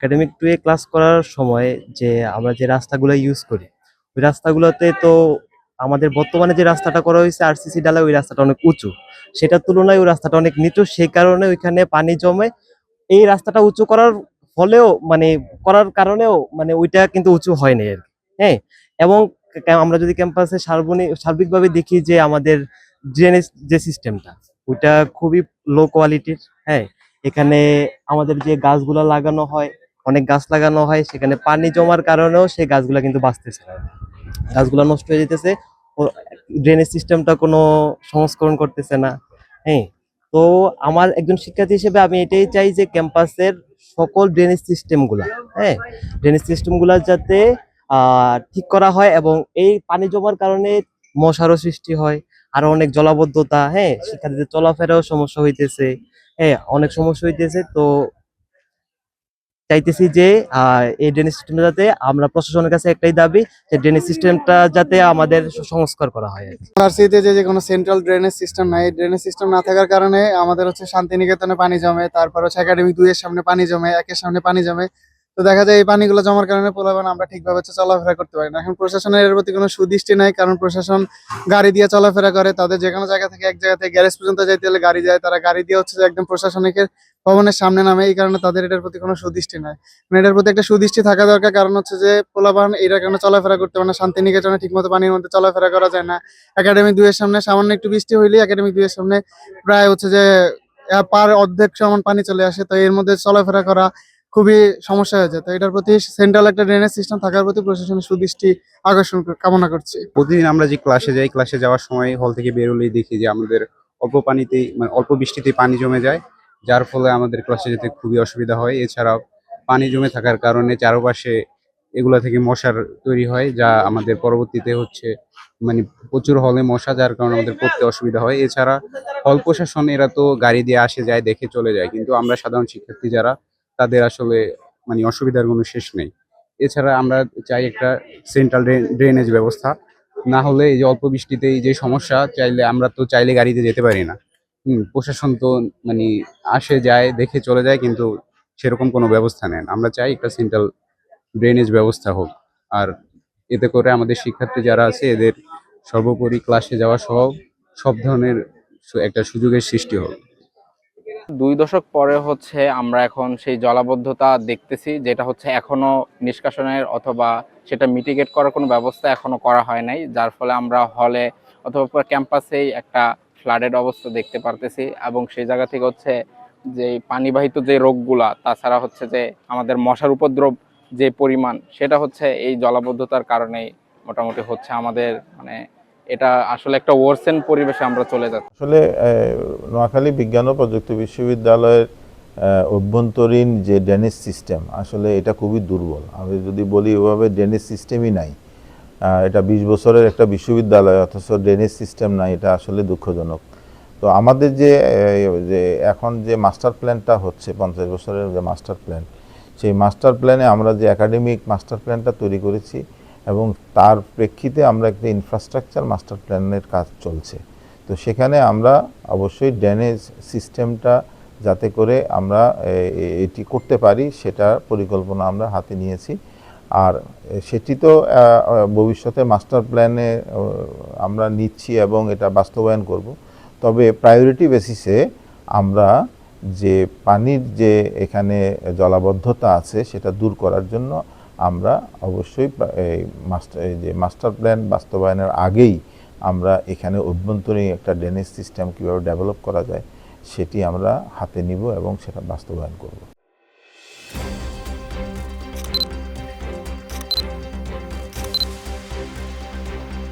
Academic 2 এ class করার সময় যে আমরা যে রাস্তাগুলো ইউজ করি, ওই রাস্তাগুলোতে তো আমাদের বর্তমানে যে রাস্তাটা করা হয়েছে আরসিসি ঢালাই, ওই রাস্তাটা অনেক উঁচু। সেটার তুলনায় ওই রাস্তাটা অনেক নিচু। সেই কারণে ওইখানে পানি জমে। এই রাস্তাটা উঁচু করার ফলেও মানে করার কারণেও মানে ওইটা কিন্তু উঁচু হয় নাই আরকি। হ্যাঁ? এবং আমরা যদি ক্যাম্পাসে সার্বিকভাবে দেখি যে আমাদের ড্রেনেজ যে সিস্টেমটা, ওইটা খুবই লো কোয়ালিটির। হ্যাঁ? এখানে আমাদের যে গাছগুলা লাগানো হয়, অনেক গাছ লাগানো হয়, সেখানে পানি জমার কারণেও সেই গাছগুলা কিন্তু বাঁচতেছে না। গাছগুলা নষ্ট হয়ে যেতেছে। ও ড্রেনেজ সিস্টেমটা কোনো সংস্করণ করতেছে না। হ্যাঁ? তো আমার একজন শিক্ষার্থী হিসেবে আমি এটাই চাই যে ক্যাম্পাসের সকল ড্রেনেজ সিস্টেম গুলা, হ্যাঁ, ড্রেনেজ সিস্টেম গুলা যাতে ঠিক করা হয় এবং এই পানি জমার কারণে মশারও সৃষ্টি হয়, আরো অনেক জলাবদ্ধতা, হ্যাঁ, শিক্ষার্থীদের চলাফেরাও সমস্যা হইতেছে, হ্যাঁ, অনেক সমস্যা হইতেছে। তো চাইতেছি যে এই ড্রেনেজ সিস্টেমটা যাতে, আমরা প্রশাসনের কাছে একটাই দাবি যে ড্রেনেজ সিস্টেমটা যাতে আমাদের সংস্কার করা হয় আর কি। ইউনিভার্সিটিতে যে কোনো সেন্ট্রাল ড্রেনেজ সিস্টেম নাই, ড্রেনেজ সিস্টেম না থাকার কারণে আমাদের হচ্ছে শান্তিনিকেতনে পানি জমে, তারপর হচ্ছে একাডেমিক 2 এর সামনে পানি জমে, একের সামনে পানি জমে। তো দেখা যায় এই পানিগুলো জমার কারণে পোলাপান আমরা ঠিকভাবে হচ্ছে চলাফেরা করতে পারি না। এখন প্রশাসনের এর প্রতি কোনো সুদৃষ্টি নাই, কারণ প্রশাসন গাড়ি দিয়ে চলাফেরা করে, তাদের যে কোনো জায়গা থেকে এক জায়গা থেকে গ্যারেজ পর্যন্ত যাইতে হলে গাড়ি যায়, তারা গাড়ি দিয়ে হচ্ছে যে একদম প্রশাসনিকের ভবনের সামনে নামে। এই কারণে তাদের এটার প্রতি কোনো সুদৃষ্টি নাই। মানে এটার প্রতি একটা সুদৃষ্টি থাকা দরকার, কারণ হচ্ছে যে পোলাপান এটার কারণে চলাফেরা করতে পারে না, শান্তিনিকেতনে ঠিকমতো পানির মধ্যে চলাফেরা করা যায় না। একাডেমিক 2 এর সামনে সামান্য একটু বৃষ্টি হইলেই একাডেমিক 2 এর সামনে প্রায় হচ্ছে যে পার অর্ধেক সমান পানি চলে আসে। তো এর মধ্যে চলাফেরা করা খুবই সমস্যা হয়ে যায়। তো এটার প্রতি সেন্ট্রাল একটা ড্রেনেজ সিস্টেম থাকার প্রতি প্রশাসনের সুদৃষ্টি আকর্ষণ কামনা করছি। প্রতিদিন আমরা যে ক্লাসে যাই, ক্লাসে যাওয়ার সময় হল থেকে বেরোলেই দেখি যে আমাদের অল্প পানিতেই মানে অল্প বৃষ্টিতেই পানি জমে যায়, যার ফলে আমাদের ক্লাসে যেতে খুবই অসুবিধা হয়। এছাড়াও পানি জমে থাকার কারণে চারপাশে এগুলা থেকে মশার তৈরি হয়, যা আমাদের পরবর্তীতে হচ্ছে মানে প্রচুর হলে মশা, যার কারণে আমাদের পড়তে অসুবিধা হয়। এছাড়া হল প্রশাসন এরা তো গাড়ি দিয়ে আসে যায়, দেখে চলে যায়, কিন্তু আমরা সাধারণ শিক্ষার্থী যারা, তাদের আসলে মানে অসুবিধার কোনো শেষ নেই। এছাড়া আমরা চাই একটা সেন্ট্রাল ড্রেনেজ ব্যবস্থা। না হলে এই যে অল্প বৃষ্টিতে এই যে সমস্যা, চাইলে আমরা তো চাইলে গাড়িতে যেতে পারি না। প্রশাসন তো মানে আসে যায়, দেখে চলে যায়, কিন্তু সেরকম কোনো ব্যবস্থা নেন। আমরা চাই একটা সেন্ট্রাল ড্রেনেজ ব্যবস্থা হোক। আর এতে করে আমাদের শিক্ষার্থী যারা আছে এদের সর্বোপরি ক্লাসে যাওয়া সহ সব ধরনের একটা সুযোগের সৃষ্টি হোক। 2 দশক পরে হচ্ছে আমরা এখন সেই জলাবদ্ধতা দেখতেছি, যেটা হচ্ছে এখনো নিষ্কাশনের অথবা সেটা মিটিগেট করার কোনো ব্যবস্থা এখনো করা হয় নাই, যার ফলে আমরা হলে অথবা পুরো ক্যাম্পাসেই একটা ফ্লাডেড অবস্থা দেখতে পারতেছি। এবং সেই জায়গা থেকে হচ্ছে যে পানিবাহিত যে রোগগুলা, তাছাড়া হচ্ছে যে আমাদের মশার উপদ্রব যে পরিমাণ, সেটা হচ্ছে এই জলাবদ্ধতার কারণেই মোটামুটি হচ্ছে আমাদের, মানে এটা আসলে একটা ওয়ার্সেন পরিবেশে আমরা চলে যাচ্ছি। আসলে নোয়াখালী বিজ্ঞান ও প্রযুক্তি বিশ্ববিদ্যালয়ের অভ্যন্তরীণ যে ড্রেনেজ সিস্টেম, আসলে এটা খুবই দুর্বল। আমি যদি বলি ওভাবে ড্রেনেজ সিস্টেমই নাই। এটা 20 বছরের একটা বিশ্ববিদ্যালয়, অথচ ড্রেনেজ সিস্টেম নাই, এটা আসলে দুঃখজনক। তো আমাদের যে এখন যে মাস্টার প্ল্যানটা হচ্ছে, 50 বছরের যে মাস্টার প্ল্যান, সেই মাস্টার প্ল্যানে আমরা যে একাডেমিক মাস্টার প্ল্যানটা তৈরি করেছি, এবং তার প্রেক্ষিতে আমরা একটা ইনফ্রাস্ট্রাকচার মাস্টার প্ল্যানের কাজ চলছে। তো সেখানে আমরা অবশ্যই ড্রেনেজ সিস্টেমটা যাতে করে আমরা এটি করতে পারি, সেটা পরিকল্পনা আমরা হাতে নিয়েছি। আর সেটি তো ভবিষ্যতে মাস্টার প্ল্যানে আমরা নিচ্ছি এবং এটা বাস্তবায়ন করব। তবে প্রায়োরিটি বেসিসে আমরা যে পানির যে এখানে জলাবদ্ধতা আছে সেটা দূর করার জন্য আমরা অবশ্যই এই যে মাস্টার প্ল্যান বাস্তবায়নের আগেই আমরা এখানে অভ্যন্তরীণ একটা ড্রেনেজ সিস্টেম কীভাবে ডেভেলপ করা যায় সেটি আমরা হাতে নিব এবং সেটা বাস্তবায়ন করব।